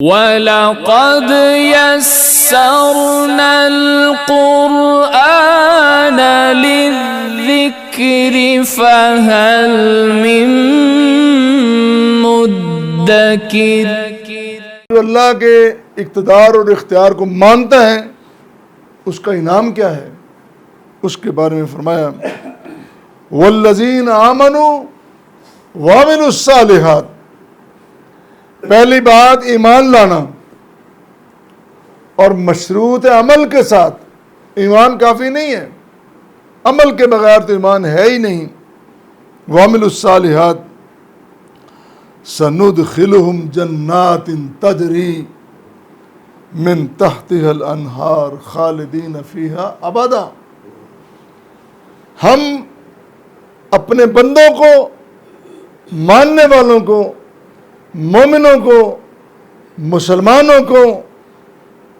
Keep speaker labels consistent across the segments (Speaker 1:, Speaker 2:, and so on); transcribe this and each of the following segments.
Speaker 1: وَلَقَدْ يَسَّرْنَا الْقُرْآنَ لِلذِّكْرِ فَهَلْ مِن مُدَّكِرٍ۔
Speaker 2: جو اللہ کے اقتدار اور اختیار کو مانتا ہے اس کا انعام کیا ہے، اس کے بارے میں فرمایا وَالَّذِينَ آمَنُوا وَعَمِلُوا الصَّالِحَاتِ۔ پہلی بات ایمان لانا، اور مشروط عمل کے ساتھ۔ ایمان کافی نہیں ہے، عمل کے بغیر تو ایمان ہے ہی نہیں۔ وَعَمِلُوا الصَّالِحَاتِ سَنُدْخِلُهُمْ جَنَّاتٍ تَجْرِي مِن تَحْتِهَا الْأَنْهَارُ خَالِدِينَ فِيهَا أَبَدًا۔ ہم اپنے بندوں کو، ماننے والوں کو، مومنوں کو، مسلمانوں کو،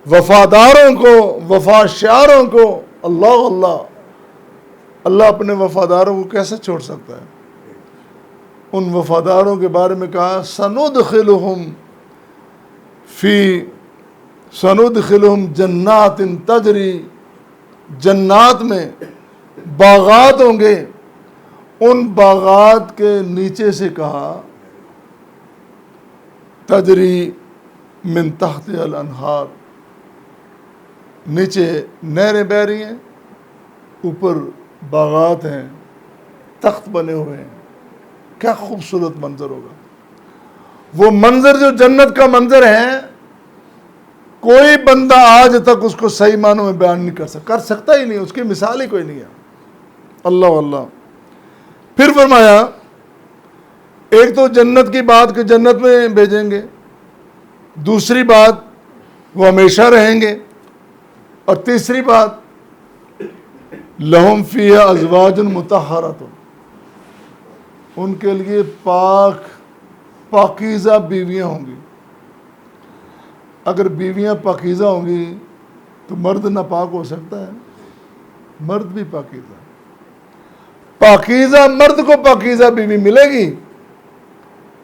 Speaker 2: وفاداروں کو، وفاشاروں کو، اللہ اپنے وفاداروں کو کیسے چھوڑ سکتا ہے؟ ان وفاداروں کے بارے میں کہا سندخلہم جنات تجری، جنات میں باغات ہوں گے، ان باغات کے نیچے سے کہا تجری من تحت الانہار، نیچے نہریں بہہ رہی ہیں، اوپر باغات ہیں، تخت بنے ہوئے ہیں۔ کیا خوبصورت منظر ہوگا وہ منظر، جو جنت کا منظر ہے کوئی بندہ آج تک اس کو صحیح معنوں میں بیان نہیں کر سکتا ہی نہیں، اس کی مثال ہی کوئی نہیں ہے۔ اللہ پھر فرمایا ایک تو جنت کی بات کہ جنت میں بھیجیں گے، دوسری بات وہ ہمیشہ رہیں گے، اور تیسری بات لہم فیہا ازواج مطہرۃ، ان کے لیے پاکیزہ بیویاں ہوں گی۔ اگر بیویاں پاکیزہ ہوں گی تو مرد ناپاک ہو سکتا ہے؟ مرد بھی پاکیزہ مرد کو پاکیزہ بیوی ملے گی؟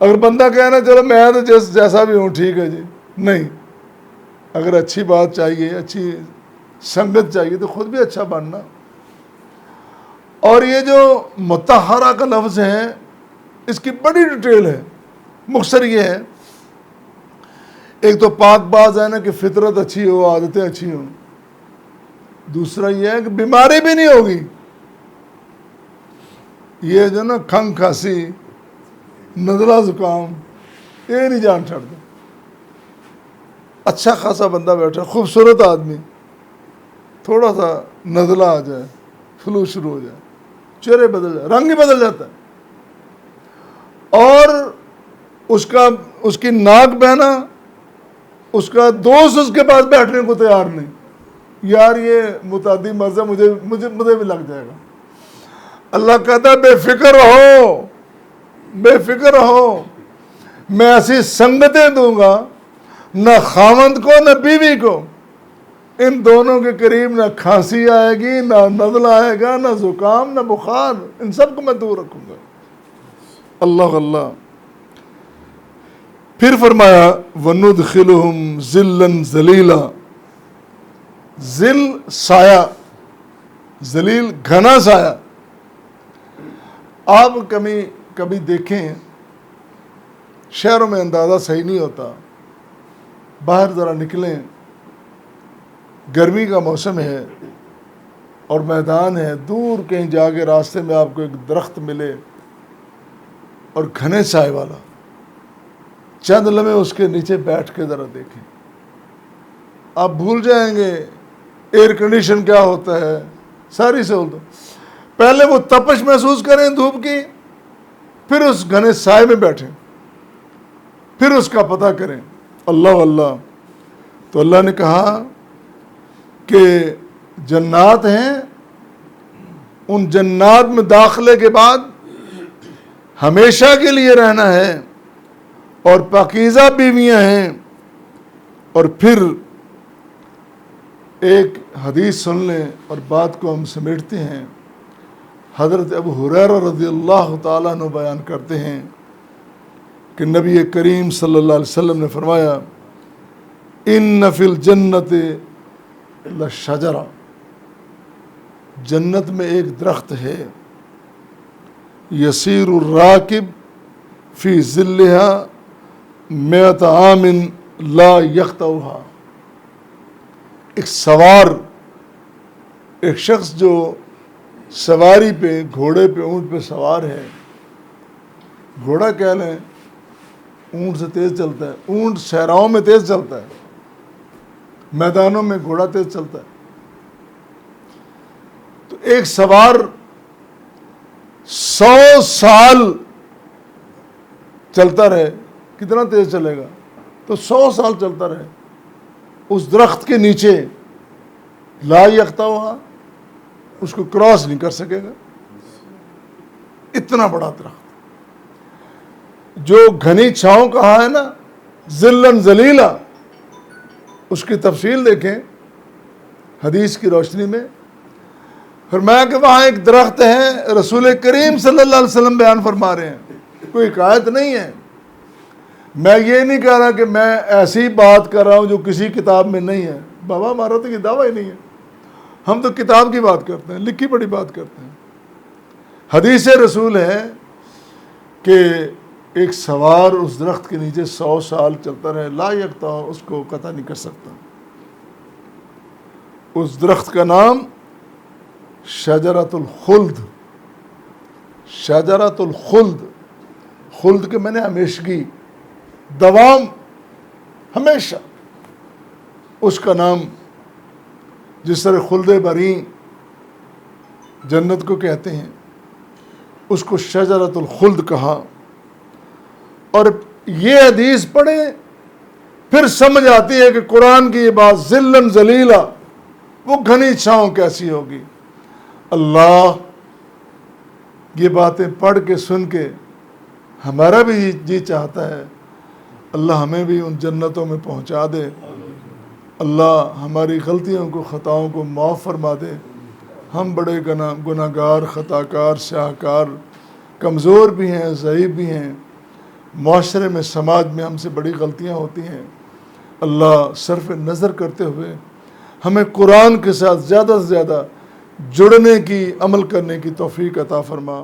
Speaker 2: اگر بندہ کہنا چلو میں تو جیسا بھی ہوں ٹھیک ہے جی، نہیں، اگر اچھی بات چاہیے، اچھی سنگت چاہیے تو خود بھی اچھا بننا۔ اور یہ جو مطہرہ کا لفظ ہے اس کی بڑی ڈیٹیل ہے، مختصر یہ ہے، ایک تو پاک باز ہے نا کہ فطرت اچھی ہو، عادتیں اچھی ہوں، دوسرا یہ ہے کہ بیماری بھی نہیں ہوگی، یہ جو نا کھنگ کھانسی نزلہ زکام یہ نہیں جان چھڑتا۔ اچھا خاصا بندہ بیٹھا، خوبصورت آدمی، تھوڑا سا نزلہ آ جائے، فلو شروع ہو جائے، چہرے بدل جائے، رنگ ہی بدل جاتا ہے، اور اس کی ناک بہنا، اس کا دوست اس کے پاس بیٹھنے کو تیار نہیں، یار یہ متعدی مرض ہے، مجھے بھی لگ جائے گا۔ اللہ کہتا ہے بے فکر رہو، میں ایسی سنگتیں دوں گا، نہ خاوند کو نہ بیوی کو، ان دونوں کے قریب نہ کھانسی آئے گی، نہ نزلہ آئے گا، نہ زکام، نہ بخار، ان سب کو میں دور رکھوں گا۔ اللہ پھر فرمایا وَنُدْخِلُهُمْ ظِلًّا ظَلِيلًا، ظل سایہ، ظلیل گھنا سایہ۔ آپ کبھی دیکھیں، شہروں میں اندازہ صحیح نہیں ہوتا، باہر ذرا نکلیں، گرمی کا موسم ہے اور میدان ہے، دور کہیں جا کے راستے میں آپ کو ایک درخت ملے اور گھنے سائے والا، چند لمحے اس کے نیچے بیٹھ کے ذرا دیکھیں، آپ بھول جائیں گے ایئر کنڈیشن کیا ہوتا ہے، ساری سہولتیں۔ پہلے وہ تپش محسوس کریں دھوپ کی، پھر اس گھنے سائے میں بیٹھیں، پھر اس کا پتہ کریں۔ اللہ تو اللہ نے کہا کہ جنات ہیں، ان جنات میں داخلے کے بعد ہمیشہ کے لیے رہنا ہے، اور پاکیزہ بیویاں ہیں۔ اور پھر ایک حدیث سن لیں اور بات کو ہم سمیٹتے ہیں۔ حضرت ابو ہریرہ رضی اللہ تعالیٰ عنہ بیان کرتے ہیں کہ نبی کریم صلی اللہ علیہ وسلم نے فرمایا ان فی الجنت لشجرہ، جنت میں ایک درخت ہے، یسیر الراکب فی ظلھا مئۃ عام لا یقطعھا، ایک سوار، ایک شخص جو سواری پہ، گھوڑے پہ، اونٹ پہ سوار ہے، گھوڑا کہہ لیں، اونٹ سے تیز چلتا ہے، اونٹ صحراؤں میں تیز چلتا ہے، میدانوں میں گھوڑا تیز چلتا ہے، تو ایک سوار 100 سال چلتا رہے، کتنا تیز چلے گا؟ تو 100 سال چلتا رہے اس درخت کے نیچے، لا یقطعھا، اس کو کراس نہیں کر سکے گا، اتنا بڑا درخت جو گھنی چھاؤں کہا ہے نا، ذلًا ذلیلا، اس کی تفصیل دیکھیں حدیث کی روشنی میں، فرمایا کہ وہاں ایک درخت ہے، رسول کریم صلی اللہ علیہ وسلم بیان فرما رہے ہیں، کوئی حکایت نہیں ہے، میں یہ نہیں کہہ رہا کہ میں ایسی بات کر رہا ہوں جو کسی کتاب میں نہیں ہے، بابا ہمارا تو یہ دعویٰ ہی نہیں ہے، ہم تو کتاب کی بات کرتے ہیں، لکھی پڑھی بات کرتے ہیں۔ حدیث رسول ہے کہ ایک سوار اس درخت کے نیچے 100 سال چلتا رہے، لا یقطع، اس کو قطع نہیں کر سکتا۔ اس درخت کا نام شجرۃ الخلد، شجرۃ الخلد، خلد کے معنی ہمیشگی، دوام، ہمیشہ، اس کا نام جس طرح خلد بری جنت کو کہتے ہیں، اس کو شجرۃ الخلد کہا۔ اور یہ حدیث پڑھیں پھر سمجھ آتی ہے کہ قرآن کی یہ بات ذلًا ذلیلا، وہ گھنی چھاؤں کیسی ہوگی۔ اللہ یہ باتیں پڑھ کے سن کے ہمارا بھی جی چاہتا ہے اللہ ہمیں بھی ان جنتوں میں پہنچا دے، اللہ ہماری غلطیوں کو، خطاؤں کو معاف فرما دے۔ ہم بڑے گناہگار، خطاکار، شاہکار، کمزور بھی ہیں، ضعیف بھی ہیں، معاشرے میں، سماج میں ہم سے بڑی غلطیاں ہوتی ہیں۔ اللہ صرف نظر کرتے ہوئے ہمیں قرآن کے ساتھ زیادہ سے زیادہ جڑنے کی، عمل کرنے کی توفیق عطا فرما۔